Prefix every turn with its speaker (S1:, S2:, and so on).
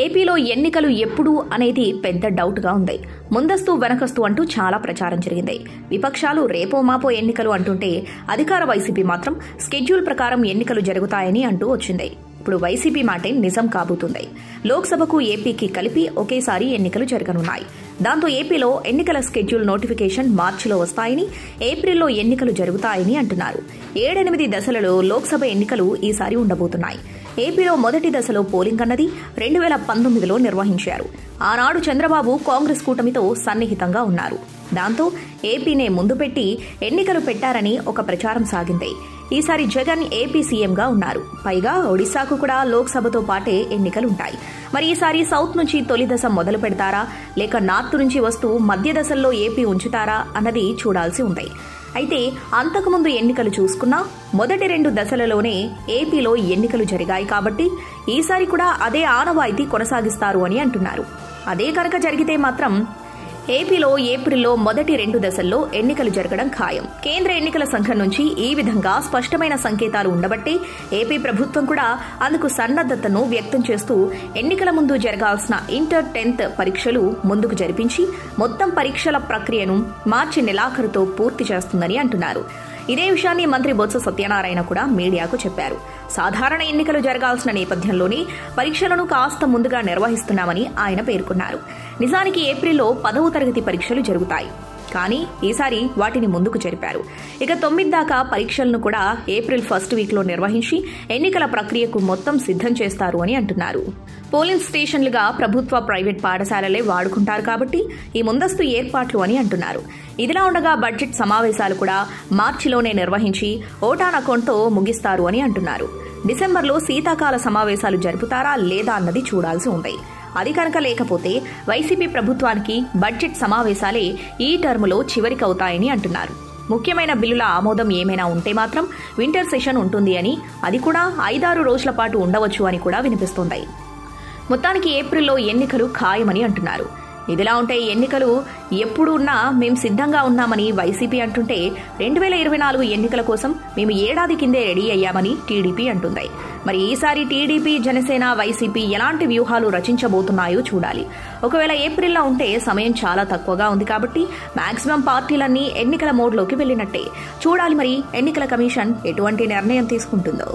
S1: ఏపీలో ఎన్నికలు ఎప్పుడు అనేది పెద్ద డౌట్గా ఉంది. ముందస్తు వెనకస్తు అంటూ చాలా ప్రచారం జరిగింది. విపక్షాలు రేపో మాపో ఎన్నికలు అంటుంటే అధికార వైసీపీ మాత్రం స్కెడ్యూల్ ప్రకారం ఎన్నికలు జరుగుతాయని అంటూ వచ్చింది. ఇప్పుడు వైసీపీ మాటే నిజం కాబోతుంది. లోక్సభకు ఏపీకి కలిపి ఒకేసారి ఎన్నికలు జరగనున్నాయి. దాంతో ఏపీలో ఎన్నికల స్కెడ్యూల్ నోటిఫికేషన్ మార్చిలో వస్తాయని, ఏప్రిల్లో ఎన్నికలు జరుగుతాయని అంటున్నారు. 7-8 దశలలో లోక్సభ ఎన్నికలు ఈసారి ఉండబోతున్నాయి. ఏపీలో మొదటి దశలో పోలింగ్ అన్నది 2019లో నిర్వహించారు. ఆనాడు చంద్రబాబు కాంగ్రెస్ కూటమితో సన్నిహితంగా ఉన్నారు. దాంతో ఏపీనే ముందు పెట్టి ఎన్నికలు పెట్టారని ఒక ప్రచారం సాగింది. ఈసారి జగన్ ఏపీ సీఎంగా ఉన్నారు. పైగా ఒడిశాకు కూడా లోక్సభతో పాటే ఎన్నికలుంటాయి. మరి ఈసారి సౌత్ నుంచి తొలి దశ మొదలు పెడతారా, లేక నార్త్ నుంచి వస్తూ మధ్య దశల్లో ఏపీ ఉంచుతారా అన్నది చూడాల్సి ఉంది. అయితే అంతకుముందు ఎన్నికలు చూసుకున్నా మొదటి 2 దశలలోనే ఏపీలో ఎన్నికలు జరిగాయి కాబట్టి ఈసారి కూడా అదే ఆనవాయితీ కొనసాగిస్తారు అని అంటున్నారు. అదే కనుక జరిగితే మాత్రం ఏపీలో ఏప్రిల్లో మొదటి 2 దశల్లో ఎన్నికలు జరగడం ఖాయం. కేంద్ర ఎన్నికల సంఘం నుంచి ఈ విధంగా స్పష్టమైన సంకేతాలు ఉండబట్టే ఏపీ ప్రభుత్వం కూడా అందుకు సన్నద్దతను వ్యక్తం చేస్తూ ఎన్నికల ముందు జరగాల్సిన ఇంటర్ 10th పరీక్షలు ముందుకు జరిపించి మొత్తం పరీక్షల ప్రక్రియను మార్చి నెలాఖరుతో పూర్తి చేస్తుందని అంటున్నారు. ఇదే విషయాన్ని మంత్రి బొత్స సత్యనారాయణ కూడా మీడియాకు చెప్పారు. సాధారణ ఎన్నికలు జరగాల్సిన నేపథ్యంలోనే పరీక్షలను కాస్త ముందుగా నిర్వహిస్తున్నామని ఆయన పేర్కొన్నారు. నిజానికి ఏప్రిల్లో 10వ తరగతి పరీక్షలు జరుగుతాయి, కానీ ఈసారి వాటిని ముందుకు జరిపారు. ఇక 9 దాకా పరీక్షలను కూడా ఏప్రిల్ 1st వీక్లో నిర్వహించి ఎన్నికల ప్రక్రియకు మొత్తం సిద్ధం చేస్తారు అని అంటున్నారు. పోలింగ్ స్టేషన్లుగా ప్రభుత్వ ప్రైవేట్ పాఠశాలలే వాడుకుంటారు కాబట్టి ఈ ముందస్తు ఏర్పాట్లు అని అంటున్నారు. ఇదిలా ఉండగా బడ్జెట్ సమావేశాలు కూడా మార్చిలోనే నిర్వహించి ఓటాన్ అకౌంట్తో ముగిస్తారు అని అంటున్నారు. డిసెంబర్లో శీతాకాల సమావేశాలు జరుపుతారా లేదా అన్నది చూడాల్సి ఉంది. అది కనుక లేకపోతే వైసీపీ ప్రభుత్వానికి బడ్జెట్ సమావేశాలే ఈ టర్ములో చివరికవుతాయని అంటున్నారు. ముఖ్యమైన బిల్లుల ఆమోదం ఏమైనా ఉంటే మాత్రం వింటర్ సెషన్ ఉంటుంది అని, అది కూడా 5-6 రోజుల పాటు ఉండవచ్చు అని కూడా వినిపిస్తోంది. మొత్తానికి ఏప్రిల్లో ఎన్నికలు ఖాయమని అంటున్నారు. ఇదిలా ఉంటే ఎన్నికలు ఎప్పుడు ఉన్నా మేం సిద్ధంగా ఉన్నామని వైసీపీ అంటుంటే 2024 ఎన్నికల కోసం మేము ఏడాది కిందే రెడీ అయ్యామని టీడీపీ అంటుంది. మరి ఈసారి టీడీపీ, జనసేన, వైసీపీ ఎలాంటి వ్యూహాలు రచించబోతున్నాయో చూడాలి. ఒకవేళ ఏప్రిల్లో ఉంటే సమయం చాలా తక్కువగా ఉంది కాబట్టి మాక్సిమం పార్టీలన్నీ ఎన్నికల మోడ్లోకి వెళ్లినట్టే. చూడాలి మరి ఎన్నికల కమిషన్ ఎటువంటి నిర్ణయం తీసుకుంటుందో.